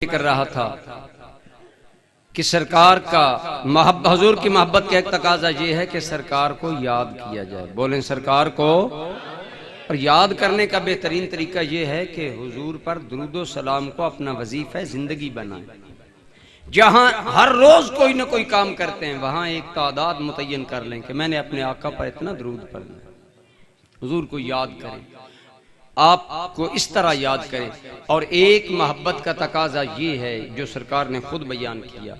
کر رہا تھا کہ سرکار کا حضور کی محبت کا ایک تقاضا یہ ہے کہ سرکار کو یاد کیا جائے. بولیں سرکار کو. اور یاد کرنے کا بہترین طریقہ یہ ہے کہ حضور پر درود و سلام کو اپنا وظیفہ زندگی بنائیں. جہاں ہر روز کوئی نہ کوئی کام کرتے ہیں وہاں ایک تعداد متعین کر لیں کہ میں نے اپنے آقا پر اتنا درود پڑھنا ہے. حضور کو یاد کریں, آپ کو اس طرح یاد کریں. اور ایک محبت کا تقاضا یہ ہے جو سرکار نے خود بیان کیا,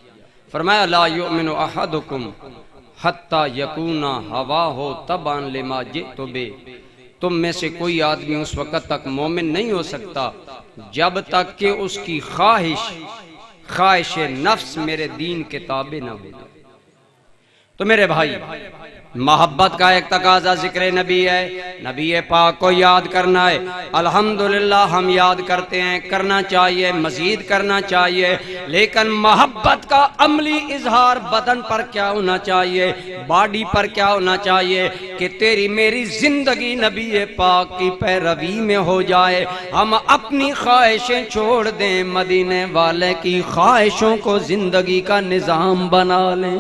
فرمایا لا یؤمن احدکم حتی یکون ہواہ تبعا لما جئت بہ. تم میں سے کوئی آدمی اس وقت تک مومن نہیں ہو سکتا جب تک کہ اس کی خواہش نفس میرے دین کے تابع نہ ہو. تو میرے بھائی, محبت کا ایک تقاضا ذکر نبی ہے, نبی پاک کو یاد کرنا ہے. الحمدللہ ہم یاد کرتے ہیں, کرنا چاہیے, مزید کرنا چاہیے, لیکن محبت کا عملی اظہار بدن پر کیا ہونا چاہیے, باڈی پر کیا ہونا چاہیے کہ تیری میری زندگی نبی پاک کی پیروی میں ہو جائے. ہم اپنی خواہشیں چھوڑ دیں, مدینے والے کی خواہشوں کو زندگی کا نظام بنا لیں.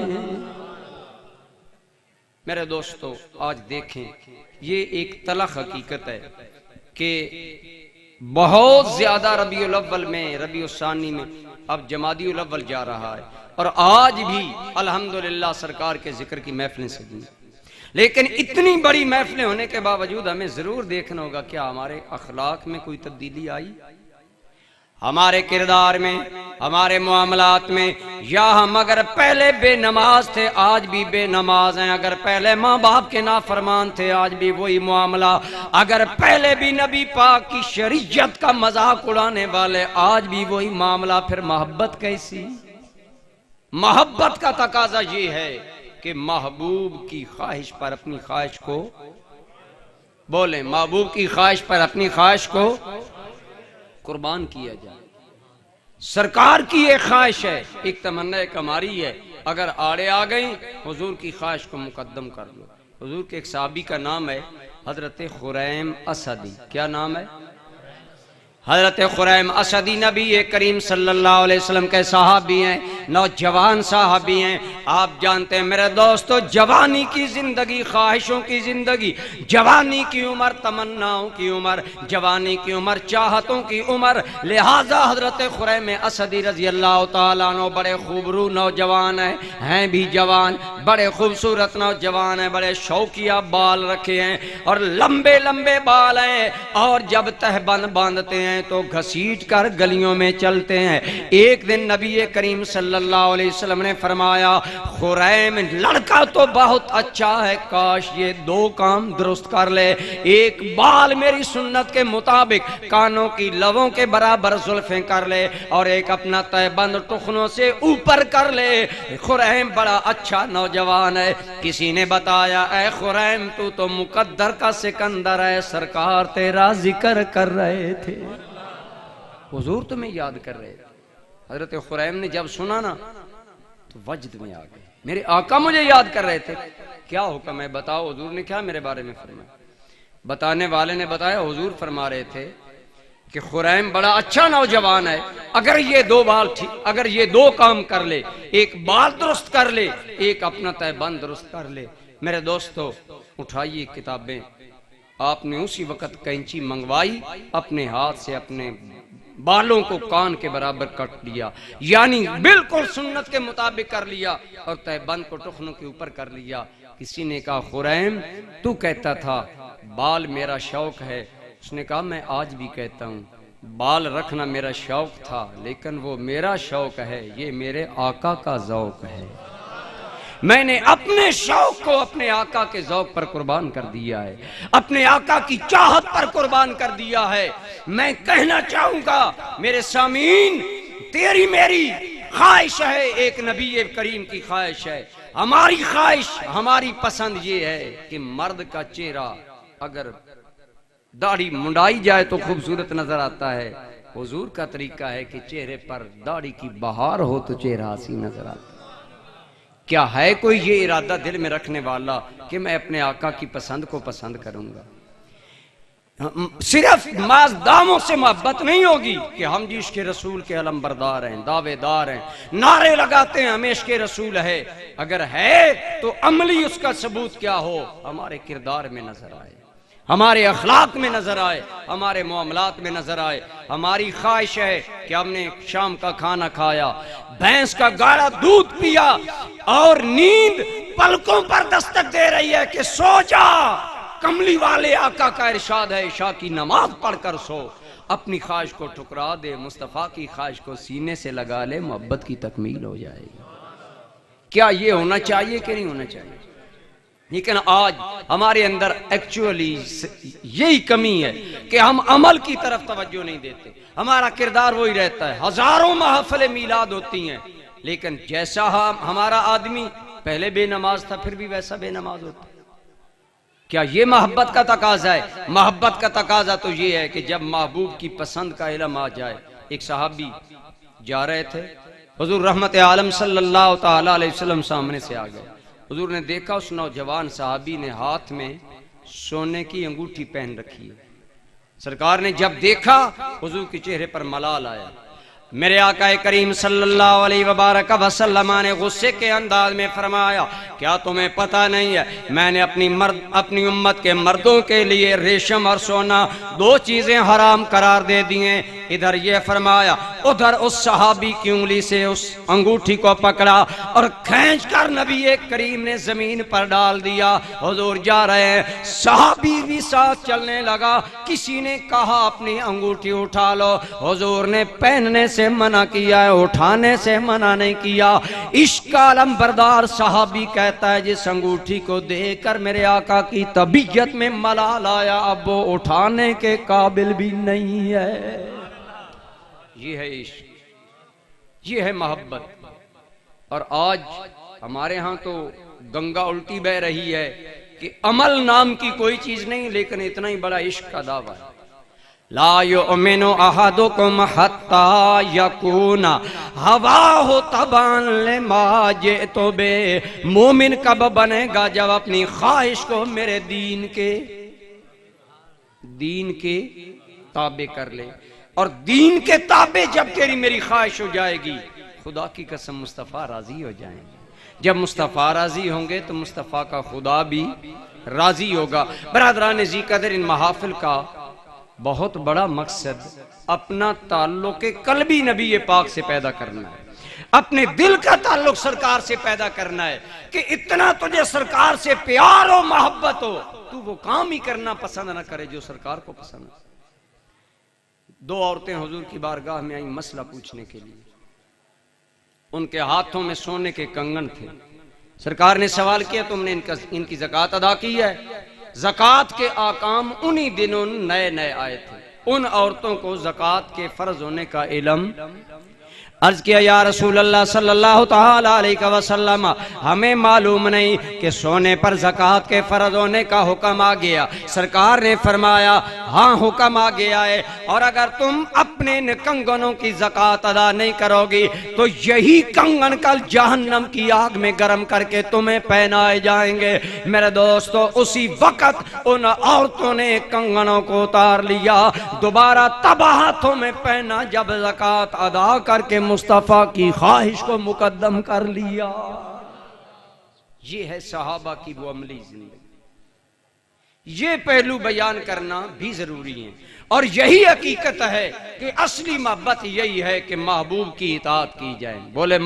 میرے دوستو آج دیکھیں, یہ ایک تلخ حقیقت ہے کہ بہت زیادہ ربیع الاول میں, ربیع الثانی میں, اب جمادی الاول جا رہا ہے اور آج بھی الحمدللہ سرکار کے ذکر کی محفلیں سجی. لیکن اتنی بڑی محفلیں ہونے کے باوجود ہمیں ضرور دیکھنا ہوگا کیا ہمارے اخلاق میں کوئی تبدیلی آئی, ہمارے کردار میں, ہمارے معاملات میں. یا ہم اگر پہلے بے نماز تھے آج بھی بے نماز ہیں, اگر پہلے ماں باپ کے نافرمان تھے آج بھی وہی معاملہ, اگر پہلے بھی نبی پاک کی شریعت کا مذاق اڑانے والے آج بھی وہی معاملہ. پھر محبت کیسی؟ محبت کا تقاضا یہ ہے کہ محبوب کی خواہش پر اپنی خواہش کو, بولیں محبوب کی خواہش پر اپنی خواہش کو قربان کیا جائے. سرکار کی ایک خواہش ہے, ایک تمنا ایک ہماری ہے, اگر آڑے آ گئیں حضور کی خواہش کو مقدم کر لو. حضور کے ایک صحابی کا نام ہے حضرت خریم اسدی. کیا نام ہے؟ حضرت خریم اسدی نبی کریم صلی اللہ علیہ وسلم کے صحابی ہیں, نوجوان صحابی ہیں. آپ جانتے ہیں میرے دوستو, جوانی کی زندگی, خواہشوں کی زندگی, جوانی کی عمر تمناؤں کی عمر, جوانی کی عمر چاہتوں کی عمر. لہذا حضرت خریم اسدی رضی اللہ تعالیٰ عنہ بڑے خوبرو نوجوان ہیں بھی جوان, بڑے خوبصورت نوجوان ہیں, بڑے شوقیہ بال رکھے ہیں اور لمبے لمبے بال ہیں, اور جب تہبند باندھتے ہیں تو گھسیٹ کر گلیوں میں چلتے ہیں. ایک دن نبی کریم صلی اللہ علیہ وسلم نے فرمایا خریم لڑکا تو بہت اچھا ہے, کاش یہ دو کام درست کر لے. ایک بال میری سنت کے مطابق کانوں کی لووں کے برابر زلفیں کر لے, اور ایک اپنا تہبند ٹخنوں سے اوپر کر لے. خریم بڑا اچھا نوجوان ہے. کسی نے بتایا اے خریم تو مقدر کا سکندر ہے, سرکار تیرا ذکر کر رہے تھے, حضور تمہیں یاد کر رہے تھے. حضرت خریم نے جب سنا نا تو وجد میں آ گئے, میرے آقا مجھے یاد کر رہے تھے, کیا حکم ہے بتاؤ, حضور نے کیا میرے بارے میں فرمایا. بتانے والے نے بتایا حضور فرما رہے تھے کہ خریم بڑا اچھا نوجوان ہے, اگر یہ دو کام کر لے, ایک بال درست کر لے, ایک اپنا تہبند درست کر لے. میرے دوستو اٹھائیے کتابیں. آپ نے اسی وقت کینچی منگوائی, اپنے ہاتھ سے اپنے بالوں کو کان کے برابر کٹ لیا, یعنی بالکل سنت کے مطابق کر لیا, اور تہبند کو ٹخنوں کے اوپر کر لیا. کسی نے کہا خریم تو کہتا تھا بال میرا شوق ہے. اس نے کہا میں آج بھی کہتا ہوں بال رکھنا میرا شوق تھا, لیکن وہ میرا شوق ہے, یہ میرے آقا کا ذوق ہے. میں نے اپنے شوق کو اپنے آقا کے ذوق پر قربان کر دیا ہے, اپنے آقا کی چاہت پر قربان کر دیا ہے. میں کہنا چاہوں گا میرے سامعین, تیری میری خواہش ہے, ایک نبی کریم کی خواہش ہے. ہماری خواہش, ہماری پسند یہ ہے کہ مرد کا چہرہ اگر داڑھی منڈائی جائے تو خوبصورت نظر آتا ہے. حضور کا طریقہ ہے کہ چہرے پر داڑھی کی بہار ہو تو چہرہ حسین نظر آتا ہے. کیا ہے کوئی یہ ارادہ دل میں رکھنے والا کہ میں اپنے آقا کی پسند کو پسند کروں گا؟ صرف ماز داموں سے محبت نہیں ہوگی کہ ہم جی عشق رسول کے علم بردار ہیں، دعوے دار ہیں، نعرے لگاتے ہیں ہمیں عشق رسول ہے، اگر ہے تو عملی اس کا ثبوت کیا ہو، ہمارے کردار میں نظر آئے، ہمارے اخلاق میں نظر آئے، ہمارے معاملات میں نظر آئے۔ ہماری خواہش ہے کہ ہم نے شام کا کھانا کھایا، بھینس کا گاڑا دودھ پیا اور نیند پلکوں پر دستک دے رہی ہے کہ سو جا، کملی والے آقا کا ارشاد ہے عشاء کی نماز پڑھ کر سو، اپنی خواہش کو ٹھکرا دے، مصطفیٰ کی خواہش کو سینے سے لگا لے، محبت کی تکمیل ہو جائے گی۔ کیا یہ ہونا چاہیے کہ نہیں ہونا چاہیے؟ لیکن آج ہمارے اندر ایکچولی یہی کمی ہے کہ ہم عمل کی طرف توجہ نہیں دیتے، ہمارا کردار وہی رہتا ہے، ہزاروں محفل میلاد ہوتی ہیں لیکن جیسا ہمارا آدمی پہلے بے نماز تھا پھر بھی ویسا بے نماز ہوتا ہے۔ کیا یہ محبت کا تقاضا ہے؟ محبت کا تقاضا تو یہ ہے کہ جب محبوب کی پسند کا علم آ جائے۔ ایک صحابی جا رہے تھے، حضور رحمت عالم صلی اللہ تعالی علیہ وسلم سامنے سے آ گئے، حضور نے دیکھا اس نوجوان صحابی نے ہاتھ میں سونے کی انگوٹھی پہن رکھی ہے۔ سرکار نے جب دیکھا حضور کے چہرے پر ملال آیا، میرے آقا کریم صلی اللہ علیہ وبارک وسلم نے غصے کے انداز میں فرمایا، کیا تمہیں پتہ نہیں ہے میں نے اپنی امت کے مردوں کے لیے ریشم اور سونا دو چیزیں حرام قرار دے دیے؟ ادھر یہ فرمایا، ادھر اس صحابی کی انگلی سے اس انگوٹھی کو پکڑا اور کھینچ کر نبی کریم نے زمین پر ڈال دیا۔ حضور جا رہے ہیں، صحابی بھی ساتھ چلنے لگا، کسی نے کہا اپنی انگوٹھی اٹھا لو، حضور نے پہننے سے منع کیا ہے، اٹھانے سے منع نہیں کیا۔ عشق کا علم بردار صحابی کہتا ہے جس انگوٹھی کو دیکھ کر میرے آقا کی طبیعت میں ملال آیا، اب وہ اٹھانے کے قابل بھی نہیں ہے۔ یہ ہے عشق، یہ ہے محبت۔ اور آج ہمارے ہاں تو گنگا الٹی بہ رہی ہے کہ عمل نام کی کوئی چیز نہیں، لیکن اتنا ہی بڑا عشق کا دعویٰ ہے۔ لا یؤمن احدکم حتی یکون ہواہ تبعا لما جئت بہ، مومن کب بنے گا جب اپنی خواہش کو میرے دین کے تابع کر لے، اور دین کے تابع جب تیری میری خواہش ہو جائے گی، خدا کی قسم مصطفیٰ راضی ہو جائیں گے۔ جب مصطفیٰ راضی ہوں گے تو مصطفیٰ کا خدا بھی راضی ہوگا۔ برادران ذی قدر، ان محافل کا بہت بڑا مقصد اپنا تعلق قلبی نبی پاک سے پیدا کرنا ہے، اپنے دل کا تعلق سرکار سے پیدا کرنا ہے کہ اتنا تجھے سرکار سے پیار و محبت ہو تو وہ کام ہی کرنا پسند نہ کرے جو سرکار کو پسند ہے۔ دو عورتیں حضور کی بارگاہ میں آئیں مسئلہ پوچھنے کے لیے، ان کے ہاتھوں میں سونے کے کنگن تھے۔ سرکار نے سوال کیا، تم نے ان کی زکوٰۃ ادا کی ہے؟ زکوٰۃ کے احکام انہی دنوں نئے نئے آئے تھے، ان عورتوں کو زکوٰۃ کے فرض ہونے کا علم۔ عرض کیا یا رسول اللہ صلی اللہ تعالی علیہ وسلم، ہمیں معلوم نہیں کہ سونے پر زکوٰۃ کے فرض ہونے کا حکم آ گیا۔ سرکار نے فرمایا ہاں حکم آ گیا ہے، اور اگر تم اپنے ان کنگنوں کی زکوٰۃ ادا نہیں کرو گی تو یہی کنگن کل جہنم کی آگ میں گرم کر کے تمہیں پہنائے جائیں گے۔ میرے دوستو، اسی وقت ان عورتوں نے کنگنوں کو اتار لیا، دوبارہ تب ہاتھوں میں پہنا جب زکوٰۃ ادا کر کے مصطفیٰ کی خواہش کو مقدم کر لیا۔ یہ ہے صحابہ کی وہ عملی زندگی۔ یہ پہلو بیان کرنا بھی ضروری ہے، اور یہی حقیقت ہے کہ اصلی محبت یہی ہے کہ محبوب کی اطاعت کی جائے۔ بولے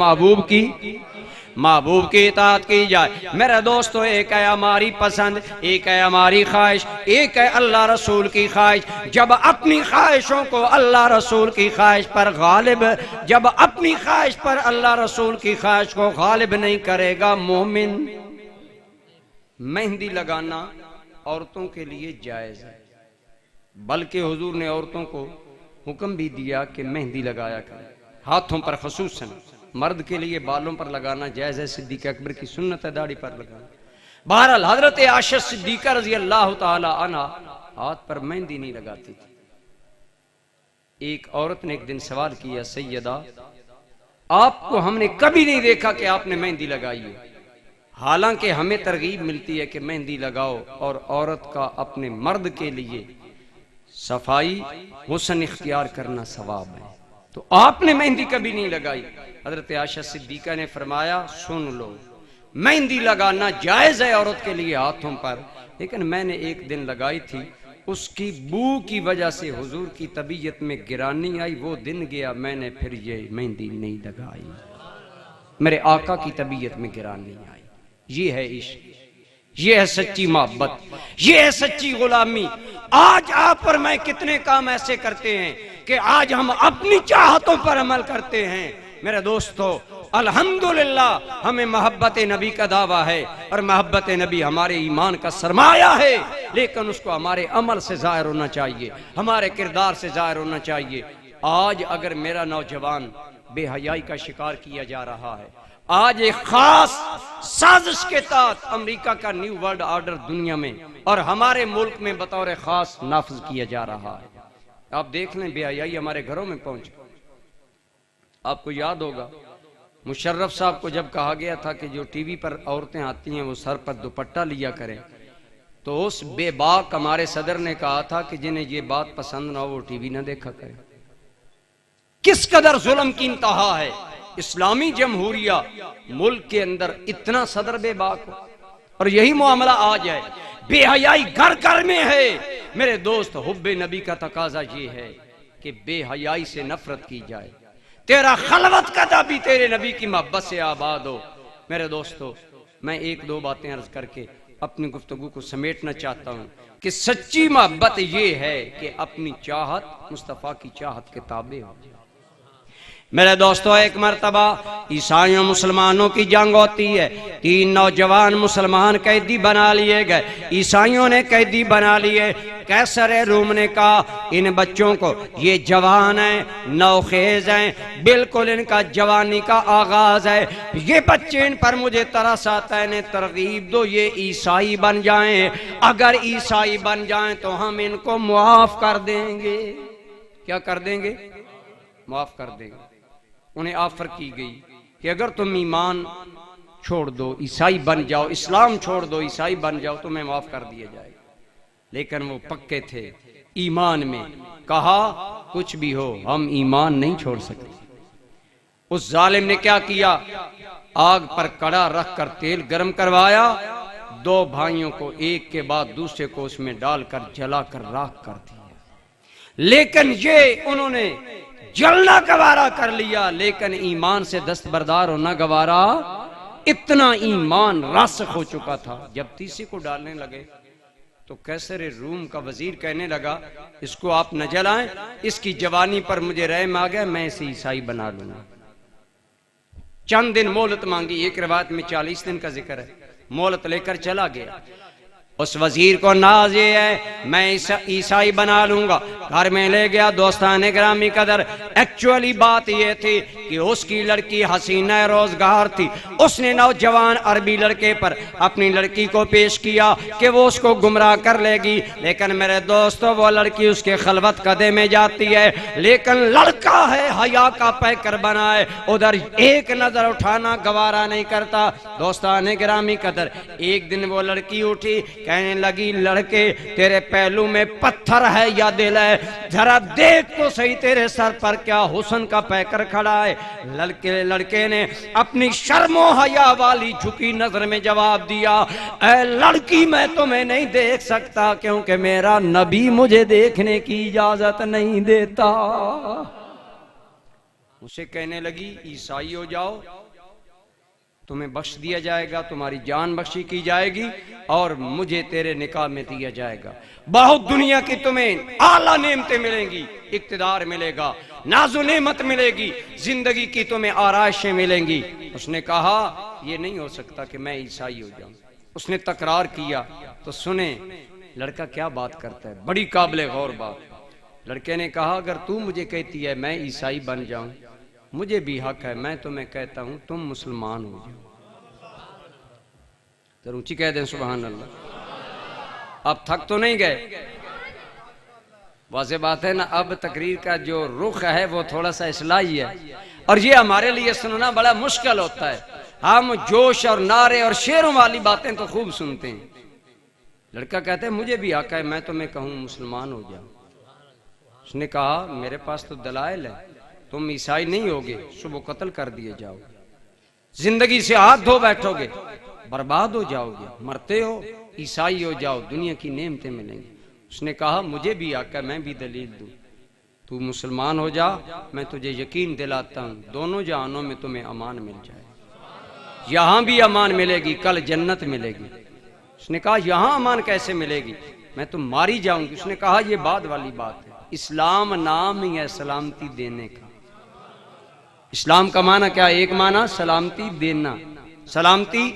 محبوب کی اطاعت کی جائے۔ میرے دوستو، ایک ہے ہماری پسند، ایک ہے ہماری خواہش، ایک ہے اللہ رسول کی خواہش۔ جب اپنی خواہشوں کو اللہ رسول کی خواہش پر جب اپنی خواہش پر اللہ رسول کی خواہش کو غالب نہیں کرے گا مومن۔ مہندی لگانا عورتوں کے لیے جائز ہے، بلکہ حضور نے عورتوں کو حکم بھی دیا کہ مہندی لگایا کریں، ہاتھوں پر خصوصاً۔ مرد کے لیے بالوں پر لگانا جائز ہے، صدیق اکبر کی سنت ہے داڑھی پر لگانا۔ بہرحال حضرت عائشہ صدیقہ رضی اللہ تعالی عنہ ہاتھ پر مہندی نہیں لگاتی تھی۔ ایک عورت نے ایک دن سوال کیا، سیدہ آپ کو ہم نے کبھی نہیں دیکھا کہ آپ نے مہندی لگائی ہو، حالانکہ ہمیں ترغیب ملتی ہے کہ مہندی لگاؤ، اور عورت کا اپنے مرد کے لیے صفائی حسن اختیار کرنا ثواب ہے. تو آپ نے مہندی کبھی نہیں لگائی. حضرت عائشہ صدیقہ نے فرمایا سن لو، مہندی لگانا جائز ہے عورت کے لیے ہاتھوں پر، لیکن میں نے ایک دن لگائی تھی، اس کی بو کی وجہ سے حضور کی طبیعت میں گرانی آئی، وہ دن گیا، میں نے پھر یہ مہندی نہیں لگائی. میرے آقا کی طبیعت میں گرانی آئی. یہ ہے عشق، یہ ہے سچی محبت، یہ ہے سچی غلامی. آج آپ اور میں کتنے کام ایسے کرتے ہیں کہ آج ہم اپنی چاہتوں پر عمل کرتے ہیں. میرے دوستو الحمدللہ ہمیں محبت نبی کا دعویٰ ہے اور محبت نبی ہمارے ایمان کا سرمایہ ہے، لیکن اس کو ہمارے عمل سے ظاہر ہونا چاہیے، ہمارے کردار سے ظاہر ہونا چاہیے. آج اگر میرا نوجوان بے حیائی کا شکار کیا جا رہا ہے، آج ایک خاص سازش کے تحت امریکہ کا نیو ورلڈ آرڈر دنیا میں اور ہمارے ملک میں بطور خاص نافذ کیا جا رہا ہے. آپ دیکھ لیں بے حیائی ہمارے گھروں میں پہنچ. آپ کو یاد ہوگا مشرف صاحب کو جب کہا گیا تھا کہ جو ٹی وی پر عورتیں آتی ہیں وہ سر پر دوپٹہ لیا کریں، تو اس بے باک ہمارے صدر نے کہا تھا کہ جنہیں یہ بات پسند نہ ہو وہ ٹی وی نہ دیکھا کریں. کس قدر ظلم کی انتہا ہے. اسلامی جمہوریہ ملک کے اندر اتنا صدر بے باک ہو اور یہی معاملہ آج ہے. بے حیائی گھر گھر میں ہے. میرے دوست حب نبی کا تقاضا یہ ہے کہ بے حیائی سے نفرت کی جائے، تیرا خلوت قدہ بھی تیرے نبی کی محبت سے آباد ہو. میرے دوستو میں ایک دو باتیں عرض کر کے اپنی گفتگو کو سمیٹنا چاہتا ہوں کہ سچی محبت یہ ہے کہ اپنی چاہت مصطفیٰ کی چاہت کے تابع ہو. میرے دوستو ایک مرتبہ عیسائیوں مسلمانوں کی جنگ ہوتی ہے. 3 نوجوان مسلمان قیدی بنا لیے گئے، عیسائیوں نے قیدی بنا لیے. قیصر روم نے کہا ان بچوں کو، یہ جوان ہیں، نوخیز ہیں، بالکل ان کا جوانی کا آغاز ہے، یہ بچے ان پر مجھے ترس آتا ہے، انہیں ترغیب دو یہ عیسائی بن جائیں. اگر عیسائی بن جائیں تو ہم ان کو معاف کر دیں گے. کیا کر دیں گے؟ معاف کر دیں گے. انہیں آفر کی گئی کہ اگر تم ایمان چھوڑ دو عیسائی بن جاؤ، اسلام چھوڑ دو عیسائی بن جاؤ، تمہیں معاف کر دیا جائے گا. لیکن وہ پکے تھے ایمان میں. کہا کچھ بھی ہو ہم ایمان نہیں چھوڑ سکتے. اس ظالم نے کیا کیا؟ آگ پر کڑا رکھ کر تیل گرم کروایا، 2 بھائیوں کو ایک کے بعد دوسرے کو اس میں ڈال کر جلا کر راکھ کر دیا. لیکن یہ انہوں نے جلنا گوارا کر لیا، لیکن ایمان سے دستبردار ہونا گوارا. اتنا ایمان راسخ ہو چکا تھا. جب تیسرے کو ڈالنے لگے تو قیصر روم کا وزیر کہنے لگا اس کو آپ نہ جلائیں، اس کی جوانی پر مجھے رحم آ گیا، میں اسے عیسائی بنا لوں گا. چند دن مہلت مانگی. ایک روایت میں 40 دن کا ذکر ہے. مہلت لے کر چلا گیا. اس وزیر کو ناز یہ ہے میں عیسائی بنا لوں گا. گھر میں لے گیا. دوستان گرامی قدر ایکچولی بات یہ تھی کہ اس کی لڑکی حسینہ روزگار تھی. اس نے نوجوان عربی لڑکے پر اپنی لڑکی کو پیش کیا کہ وہ اس کو گمراہ کر لے گی، لیکن میرے دوستو وہ لڑکی اس کے خلوت قدے میں جاتی ہے، لیکن لڑکا ہے حیا کا پیکر بنا ہے، ادھر ایک نظر اٹھانا گوارا نہیں کرتا. دوستان گرامی قدر ایک دن وہ لڑکی اٹھی، کہنے لگی لڑکے تیرے پہلو میں پتھر ہے یا دل ہے؟ ذرا دیکھ تو صحیح تیرے سر پر کیا حسن کا پیکر کھڑا ہے. لڑکے نے اپنی شرم و حیا والی جھکی نظر میں جواب دیا اے لڑکی میں تمہیں نہیں دیکھ سکتا کیونکہ میرا نبی مجھے دیکھنے کی اجازت نہیں دیتا. اسے کہنے لگی عیسائی ہو جاؤ، تمہیں بخش دیا جائے گا، تمہاری جان بخشی کی جائے گی اور مجھے تیرے نکاح میں دیا جائے گا. بہت دنیا کی تمہیں اعلیٰ نعمتیں ملیں گی، اقتدار ملے گا، ناز و نعمت ملے گی، زندگی کی تمہیں آرائشیں ملیں گی. اس نے کہا یہ نہیں ہو سکتا کہ میں عیسائی ہو جاؤں. اس نے تکرار کیا تو سنیں لڑکا کیا بات کرتا ہے، بڑی قابل غور بات. لڑکے نے کہا اگر تو مجھے کہتی ہے میں عیسائی بن جاؤں، مجھے بھی حق ہے، میں تمہیں کہتا ہوں تم مسلمان ہو جاؤ. ذرا اونچی کہہ دیں سبحان اللہ. اب تھک تو نہیں گئے؟ واضح بات ہے نا. اب تقریر کا جو رخ ہے وہ تھوڑا سا اصلاحی ہے اور یہ ہمارے لیے سننا بڑا مشکل ہوتا ہے. ہم جوش اور نعرے اور شعروں والی باتیں تو خوب سنتے ہیں. لڑکا کہتا ہے مجھے بھی حق ہے، میں تمہیں کہوں مسلمان ہو جاؤ. اس نے کہا میرے پاس تو دلائل ہے، تم عیسائی نہیں ہوگے صبح قتل کر دیے جاؤ گے، زندگی سے ہاتھ دھو بیٹھو گے، برباد ہو جاؤ گے، مرتے ہو عیسائی ہو جاؤ، دنیا کی نعمتیں ملیں گی۔ اس نے کہا مجھے بھی آقا میں بھی دلیل دوں، تو مسلمان ہو جا، میں تجھے یقین دلاتا ہوں دونوں جہانوں میں تمہیں امان مل جائے، یہاں بھی امان ملے گی، کل جنت ملے گی۔ اس نے کہا یہاں امان کیسے ملے گی، میں تو ماری جاؤں گی۔ اس نے کہا یہ بعد والی بات ہے، اسلام نام ہی ہے سلامتی دینے کا۔ اسلام کا معنی کیا؟ ایک معنی سلامتی دینا، سلامتی۔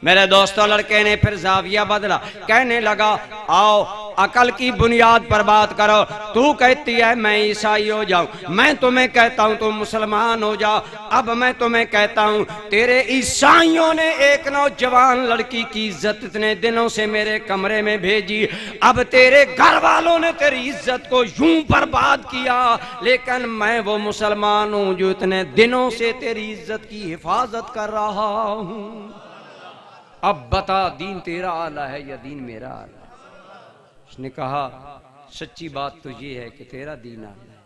میرے دوستوں لڑکے نے پھر زاویہ بدلا، کہنے لگا آؤ عقل کی بنیاد پر بات کرو، تو کہتی ہے میں عیسائی ہو جاؤں، میں تمہیں کہتا ہوں تم مسلمان ہو جاؤ۔ اب میں تمہیں کہتا ہوں تیرے عیسائیوں نے ایک نوجوان لڑکی کی عزت اتنے دنوں سے میرے کمرے میں بھیجی، اب تیرے گھر والوں نے تیری عزت کو یوں برباد کیا، لیکن میں وہ مسلمان ہوں جو اتنے دنوں سے تیری عزت کی حفاظت کر رہا ہوں۔ اب بتا دین تیرا اعلیٰ ہے یا دین میرا اعلیٰ ہے؟ اس نے کہا سچی بات تو یہ ہے کہ تیرا دین اعلیٰ ہے۔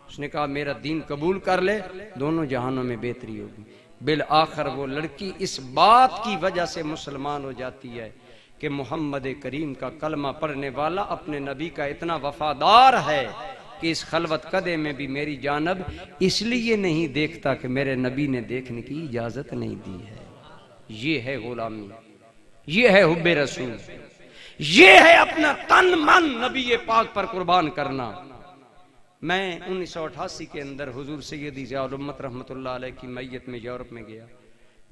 اس نے کہا میرا دین قبول کر لے، دونوں جہانوں میں بہتری ہوگی۔ بالآخر وہ لڑکی اس بات کی وجہ سے مسلمان ہو جاتی ہے کہ محمد کریم کا کلمہ پڑھنے والا اپنے نبی کا اتنا وفادار ہے کہ اس خلوت قدے میں بھی میری جانب اس لیے نہیں دیکھتا کہ میرے نبی نے دیکھنے کی اجازت نہیں دی ہے۔ یہ ہے غلامی، یہ ہے حب رسول، یہ ہے اپنا تن من نبی پاک پر قربان کرنا۔ میں 1988 کے اندر حضور سیدی ضیاء الامت رحمۃ اللہ علیہ کی میت میں یورپ میں گیا،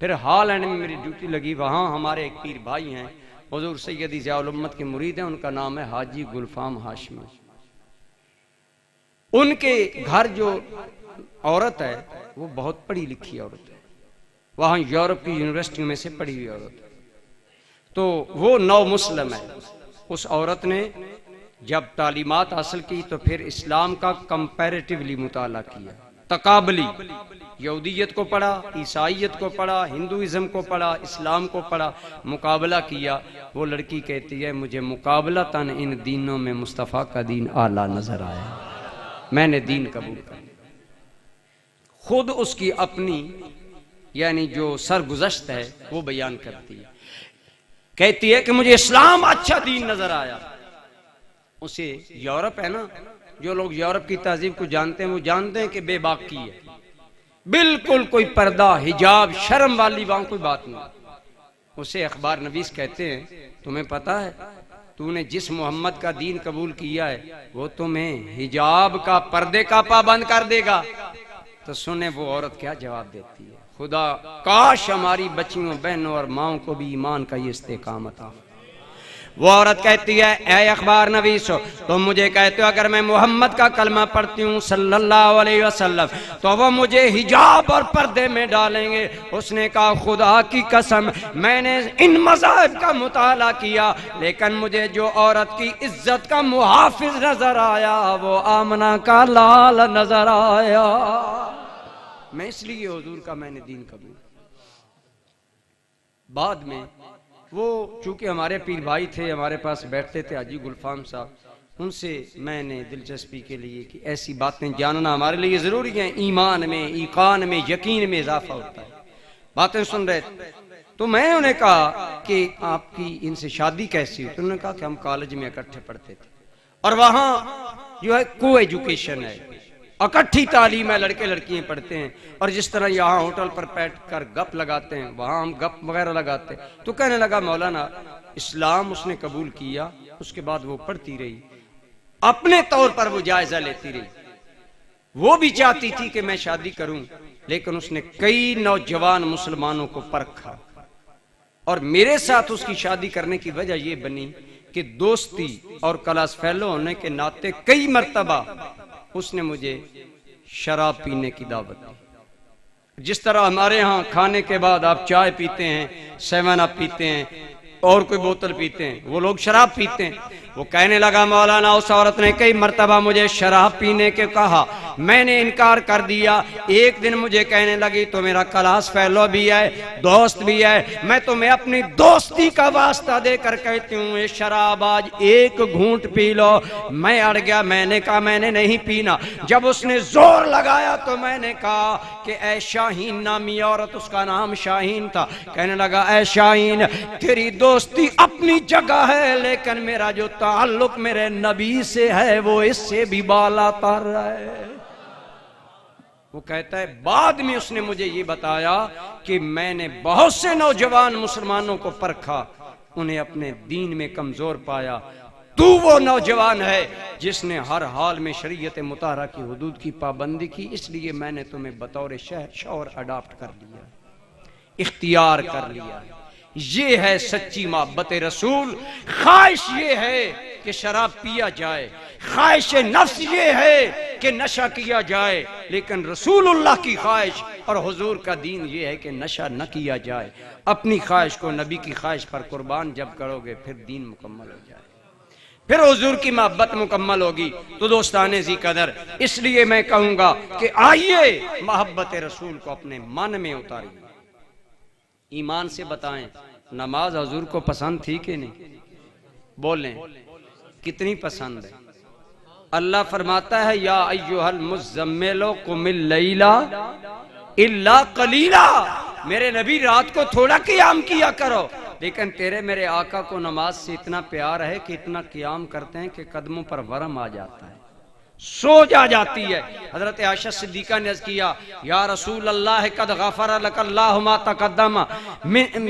پھر ہالینڈ میں میری ڈیوٹی لگی، وہاں ہمارے ایک پیر بھائی ہیں حضور سیدی ضیاء الامت کے مرید ہیں، ان کا نام ہے حاجی گلفام ہاشمی۔ ان کے گھر جو عورت ہے وہ بہت پڑھی لکھی عورت ہے، وہاں یورپ کی یونیورسٹیوں میں سے پڑھی ہوئی عورت ہے، تو وہ نو مسلم ہے۔ اس عورت نے جب تعلیمات حاصل کی تو پھر اسلام کا کمپیریٹیولی مطالعہ کیا، تقابلی، یہودیت کو پڑھا، عیسائیت کو پڑھا، ہندوازم کو پڑھا، اسلام کو پڑھا، مقابلہ کیا۔ وہ لڑکی کہتی ہے مجھے مقابلتاً ان دینوں میں مصطفیٰ کا دین اعلیٰ نظر آیا، میں نے دین قبول کر لیا۔ خود اس کی اپنی یعنی جو سرگزشت ہے وہ بیان کرتی ہے، کہتی ہے کہ مجھے اسلام اچھا دین نظر آیا۔ اسے یورپ ہے نا، جو لوگ یورپ کی تہذیب کو جانتے ہیں وہ جانتے ہیں کہ بے باکی ہے، بالکل کوئی پردہ حجاب شرم والی وہاں کوئی بات نہیں۔ اسے اخبار نویس کہتے ہیں تمہیں پتا ہے تو نے جس محمد کا دین قبول کیا ہے وہ تمہیں حجاب کا پردے کا پابند کر دے گا۔ تو سنیں وہ عورت کیا جواب دیتی ہے، خدا کاش ہماری بچیوں بہنوں اور ماؤں کو بھی ایمان کا یہ استحکام عطا۔ وہ عورت کہتی ہے اے اخبار نویسو، تم مجھے کہتے ہو اگر میں محمد کا کلمہ پڑھتی ہوں صلی اللہ علیہ وسلم تو وہ مجھے حجاب اور پردے میں ڈالیں گے۔ اس نے کہا خدا کی قسم میں نے ان مذاہب کا مطالعہ کیا لیکن مجھے جو عورت کی عزت کا محافظ نظر آیا وہ آمنہ کا لال نظر آیا، میں اس لیے حضور کا میں نے دین قبول۔ بعد میں وہ چونکہ ہمارے پیر بھائی تھے، ہمارے پاس بیٹھتے تھے حاجی گلفام صاحب، ان سے میں نے دلچسپی کے لیے کہ ایسی باتیں جاننا ہمارے لیے ضروری ہیں، ایمان میں، ایقان میں، یقین میں اضافہ ہوتا ہے۔ باتیں سن رہے تھے تو میں انہیں کہا کہ آپ کی ان سے شادی کیسی ہوئی؟ تو انہوں نے کہا کہ ہم کالج میں اکٹھے پڑھتے تھے اور وہاں جو ہے کو ایجوکیشن ہے، اکٹھی تعلیم ہے، لڑکے لڑکیاں پڑھتے ہیں، اور جس طرح یہاں ہوٹل پر بیٹھ کر گپ لگاتے ہیں وہاں ہم گپ وغیرہ لگاتے ہیں۔ تو کہنے لگا مولانا اسلام اس نے قبول کیا، اس کے بعد وہ پڑھتی رہی، اپنے طور پر وہ جائزہ لیتی رہی، وہ بھی چاہتی تھی کہ میں شادی کروں لیکن اس نے کئی نوجوان مسلمانوں کو پرکھا، اور میرے ساتھ اس کی شادی کرنے کی وجہ یہ بنی کہ دوستی اور کلاس فیلو ہونے کے ناطے کئی مرتبہ اس نے مجھے شراب پینے کی دعوت دی۔ جس طرح ہمارے ہاں کھانے کے بعد آپ چائے پیتے ہیں، سیون اپ پیتے ہیں اور کوئی بوتل پیتے ہیں، وہ لوگ شراب پیتے ہیں۔ وہ کہنے لگا مولانا اس عورت نے کئی مرتبہ مجھے شراب پینے کے کہا، میں نے انکار کر دیا۔ ایک دن مجھے کہنے لگی تو میرا کلاس فیلو بھی ہے، دوست بھی ہے، میں تمہیں اپنی دوستی کا واسطہ دے کر کہتی ہوں یہ شراب آج ایک گھونٹ پی لو۔ میں اڑ گیا، میں نے کہا میں نے نہیں پینا۔ جب اس نے زور لگایا تو میں نے کہا کہ اے شاہین نامی عورت، اس کا نام شاہین تھا، کہنے لگا اے شاہین تیری دوستی اپنی جگہ ہے، لیکن میرا جو تعلق میرے نبی سے ہے وہ اس سے بھی بالا تر ہے۔ وہ کہتا ہے بعد میں اس نے مجھے یہ بتایا کہ میں نے بہت سے نوجوان مسلمانوں کو پرکھا، انہیں اپنے دین میں کمزور پایا، تو وہ نوجوان ہے جس نے ہر حال میں شریعت مطہرہ کی حدود کی پابندی کی، اس لیے میں نے تمہیں بطور شوہر اڈاپٹ کر لیا، اختیار کر لیا۔ یہ ہے سچی محبت رسول۔ خواہش یہ ہے کہ شراب پیا جائے، خواہش نفس یہ ہے کہ نشہ کیا جائے، لیکن رسول اللہ کی خواہش اور حضور کا دین یہ ہے کہ نشہ نہ کیا جائے۔ اپنی خواہش کو نبی کی خواہش پر قربان جب کرو گے پھر دین مکمل ہو جائے، پھر حضور کی محبت مکمل ہوگی۔ تو دوستان ذی قدر، اس لیے میں کہوں گا کہ آئیے محبت رسول کو اپنے من میں اتاریے۔ ایمان سے بتائیں نماز حضور کو پسند تھی کہ نہیں؟ بولیں کتنی پسند ہے؟ اللہ فرماتا ہے یا ایھا المزمل قم اللیل الا قلیلا، میرے نبی رات کو تھوڑا قیام کیا کرو، لیکن تیرے میرے آقا کو نماز سے اتنا پیار ہے کہ اتنا قیام کرتے ہیں کہ قدموں پر ورم آ جاتا ہے، سوج آ جاتی ہے۔ حضرت عائشہ صدیقہ نے عرض کیا یا رسول اللہ قد غفر لک اللہ ما تقدم،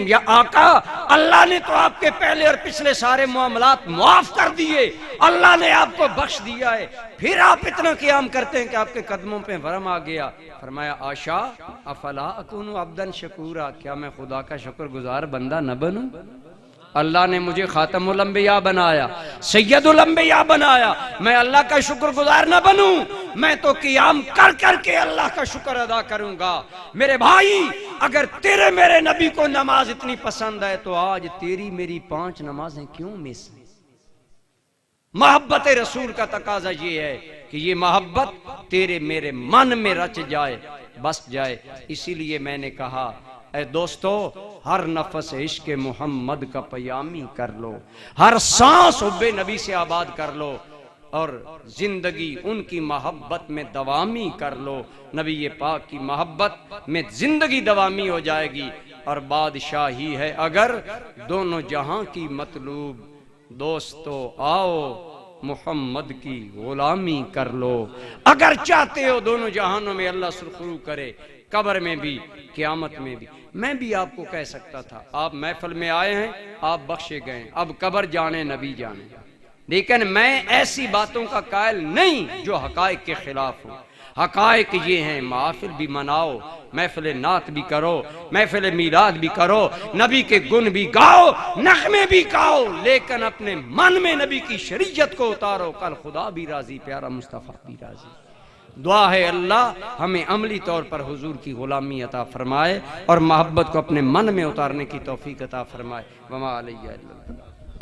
یا آقا اللہ نے تو آپ کے پہلے اور پچھلے سارے معاملات معاف کر دیے، اللہ نے آپ کو بخش دیا ہے، پھر آپ اتنا قیام کرتے ہیں کہ آپ کے قدموں پہ ورم آ گیا۔ فرمایا عائشہ افلا اکون عبدا شکورا، کیا میں خدا کا شکر گزار بندہ نہ بنوں؟ اللہ نے مجھے خاتم الانبیاء بنایا، سید الانبیاء بنایا، میں اللہ کا شکر گزار نہ بنوں؟ میں تو قیام کر کر کے اللہ کا شکر ادا کروں گا۔ میرے بھائی اگر تیرے میرے نبی کو نماز اتنی پسند ہے تو آج تیری میری 5 نمازیں کیوں مس ہیں؟ محبت رسول کا تقاضا یہ ہے کہ یہ محبت تیرے میرے من میں رچ جائے، بس جائے۔ اسی لیے میں نے کہا اے دوستو ہر نفس عشق محمد کا پیامی کر لو، ہر سانس حب نبی سے آباد کر لو، اور زندگی ان کی محبت میں دوامی کر لو۔ نبی پاک کی محبت میں زندگی دوامی ہو جائے گی، اور بادشاہی ہے اگر دونوں جہاں کی مطلوب، دوستو آؤ محمد کی غلامی کر لو۔ اگر چاہتے ہو دونوں جہانوں میں اللہ سرخرو کرے، قبر میں بھی قیامت میں بھی۔ میں بھی آپ کو کہہ سکتا تھا آپ محفل میں آئے ہیں، آپ بخشے گئے، اب قبر جانے نبی جانے، لیکن میں ایسی باتوں کا قائل نہیں جو حقائق کے خلاف ہو۔ حقائق یہ ہیں محافل بھی مناؤ، محفل نعت بھی کرو، محفل میلاد بھی کرو، نبی کے گن بھی گاؤ، نغمے بھی گاؤ، لیکن اپنے من میں نبی کی شریعت کو اتارو، کل خدا بھی راضی، پیارا مصطفیٰ بھی راضی۔ دعا ہے اللہ ہمیں عملی طور پر حضور کی غلامی عطا فرمائے اور محبت کو اپنے من میں اتارنے کی توفیق عطا فرمائے۔ وما علیہ الا البلاغ۔